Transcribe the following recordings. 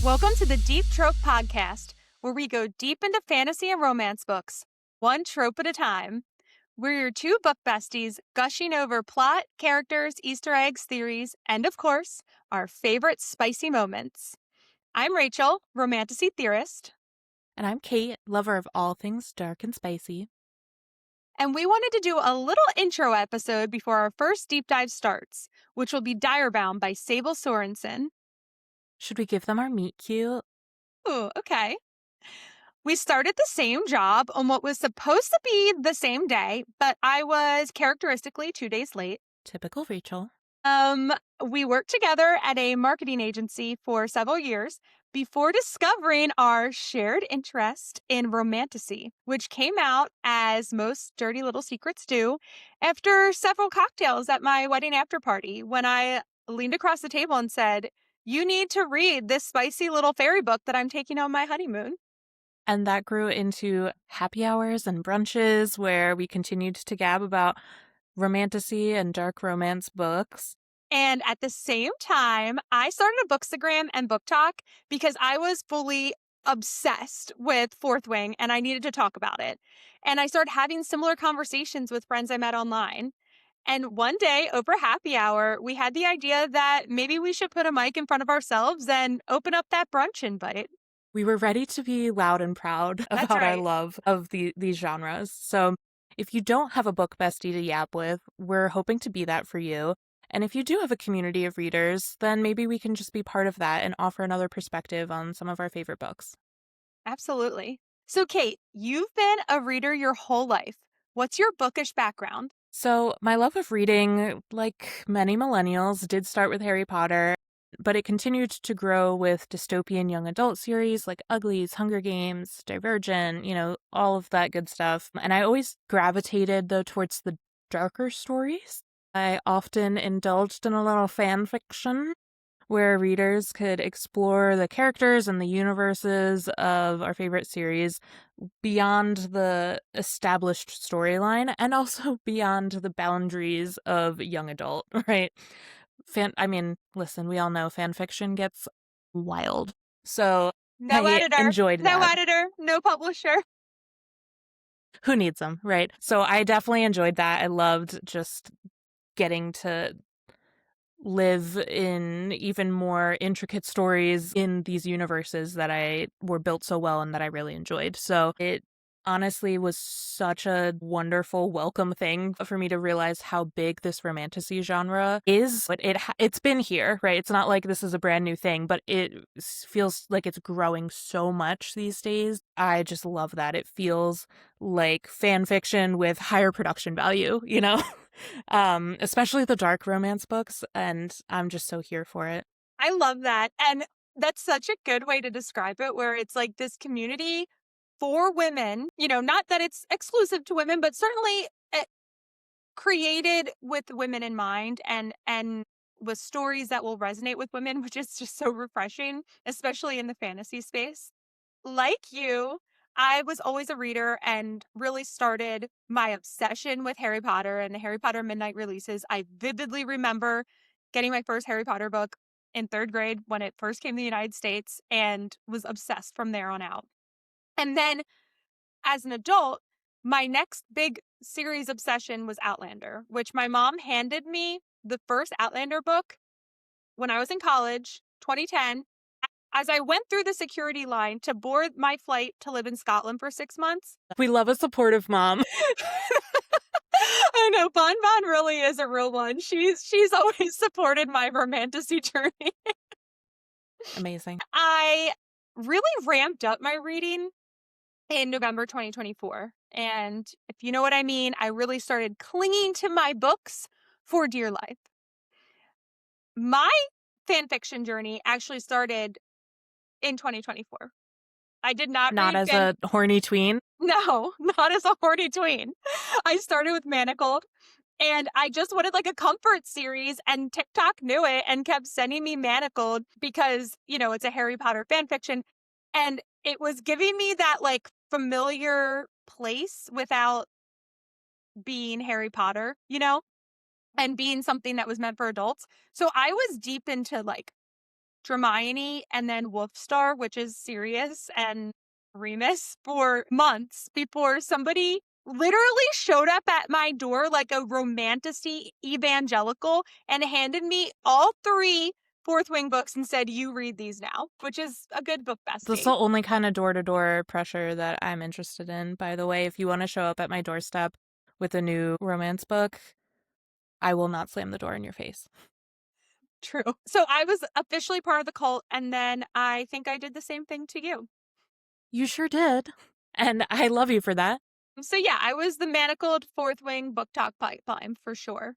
Welcome to the Deep Trope Podcast, where we go deep into fantasy and romance books, one trope at a time. We're your two book besties, gushing over plot, characters, Easter eggs, theories, and of course, our favorite spicy moments. I'm Rachel, romantasy theorist. And I'm Kate, lover of all things dark and spicy. And we wanted to do a little intro episode before our first deep dive starts, which will be Direbound by Sable Sorensen. Should we give them our meet cute? Ooh, okay. We started the same job on what was supposed to be the same day, but I was characteristically 2 days late. Typical Rachel. We worked together at a marketing agency for several years before discovering our shared interest in romantasy, which came out, as most dirty little secrets do, after several cocktails at my wedding after party when I leaned across the table and said, "You need to read this spicy little fairy book that I'm taking on my honeymoon." And that grew into happy hours and brunches where we continued to gab about romantasy and dark romance books. And at the same time, I started a Bookstagram and Book Talk because I was fully obsessed with Fourth Wing and I needed to talk about it. And I started having similar conversations with friends I met online. And one day over happy hour, we had the idea that maybe we should put a mic in front of ourselves and open up that brunch invite. We were ready to be loud and proud That's about our right. love of these genres. So if you don't have a book bestie to yap with, we're hoping to be that for you. And if you do have a community of readers, then maybe we can just be part of that and offer another perspective on some of our favorite books. Absolutely. So, Kate, you've been a reader your whole life. What's your bookish background? So my love of reading, like many millennials, did start with Harry Potter, but it continued to grow with dystopian young adult series like Uglies, Hunger Games, Divergent, all of that good stuff. And I always gravitated, though, towards the darker stories. I often indulged in a little fan fiction where readers could explore the characters and the universes of our favorite series beyond the established storyline and also beyond the boundaries of young adult, right? Listen, we all know fan fiction gets wild. So No I editor. enjoyed that. No editor. No publisher. Who needs them, right? So I definitely enjoyed that. I loved just getting to live in even more intricate stories in these universes that were built so well and that I really enjoyed. So it honestly was such a wonderful, welcome thing for me to realize how big this romantasy genre is. But it's been here, right? It's not like this is a brand new thing, but it feels like it's growing so much these days. I just love that. It feels like fan fiction with higher production value, especially the dark romance books, and I'm just so here for it. I love that. And that's such a good way to describe it, where it's like this community for women, not that it's exclusive to women, but certainly created with women in mind and with stories that will resonate with women, which is just so refreshing, especially in the fantasy space. Like you, I was always a reader and really started my obsession with Harry Potter and the Harry Potter midnight releases. I vividly remember getting my first Harry Potter book in 3rd grade when it first came to the United States and was obsessed from there on out. And then as an adult, my next big series obsession was Outlander, which my mom handed me the first Outlander book when I was in college, 2010, as I went through the security line to board my flight to live in Scotland for 6 months. We love a supportive mom. I know, Bon Bon really is a real one. She's always supported my romantasy journey. Amazing. I really ramped up my reading in November 2024. And if you know what I mean, I really started clinging to my books for dear life. My fan fiction journey actually started in 2024. I did not as a horny tween? No, not as a horny tween. I started with Manacled, and I just wanted like a comfort series, and TikTok knew it and kept sending me Manacled because, it's a Harry Potter fan fiction. And it was giving me that like familiar place without being Harry Potter, and being something that was meant for adults. So I was deep into like Hermione, and then Wolfstar, which is Sirius, and Remus for months before somebody literally showed up at my door like a romantic evangelical and handed me all 3 Fourth Wing books and said, "You read these now," which is a good book That's bestie. the only kind of door-to-door pressure that I'm interested in. By the way, if you want to show up at my doorstep with a new romance book, I will not slam the door in your face. True. So I was officially part of the cult, and then I think I did the same thing to you. You sure did. And I love you for that. So yeah, I was the manacled Fourth Wing book talk pipeline for sure.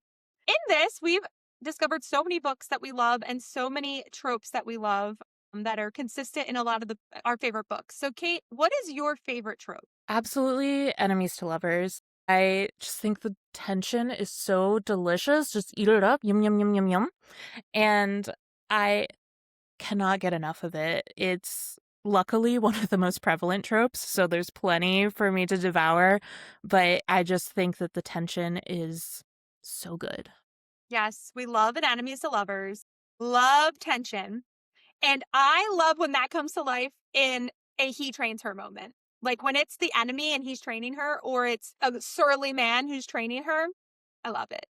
In this, we've discovered so many books that we love and so many tropes that we love that are consistent in a lot of our favorite books. So Kate, what is your favorite trope? Absolutely enemies to lovers. I just think the tension is so delicious. Just eat it up. Yum, yum, yum, yum, yum. And I cannot get enough of it. It's luckily one of the most prevalent tropes, so there's plenty for me to devour, but I just think that the tension is so good. Yes, we love an enemies to lovers, love tension. And I love when that comes to life in a he trains her moment. Like when it's the enemy and he's training her, or it's a surly man who's training her. I love it.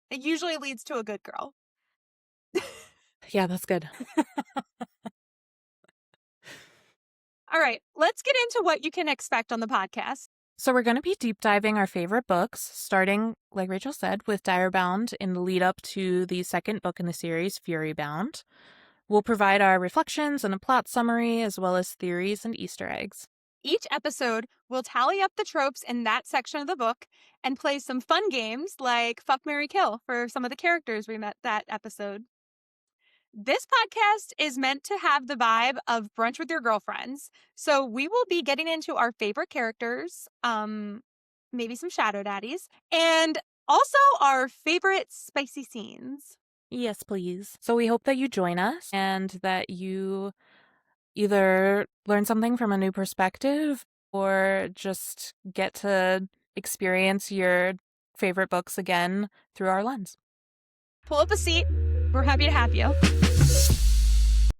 It usually leads to a good girl. Yeah, that's good. All right, let's get into what you can expect on the podcast. So we're going to be deep diving our favorite books, starting, like Rachel said, with Direbound in the lead up to the second book in the series, Furybound. We'll provide our reflections and a plot summary, as well as theories and Easter eggs. Each episode will tally up the tropes in that section of the book and play some fun games like Fuck, Marry, Kill for some of the characters we met that episode. This podcast is meant to have the vibe of brunch with your girlfriends. So we will be getting into our favorite characters, maybe some shadow daddies, and also our favorite spicy scenes. Yes, please. So we hope that you join us and that you either learn something from a new perspective or just get to experience your favorite books again through our lens. Pull up a seat. We're happy to have you.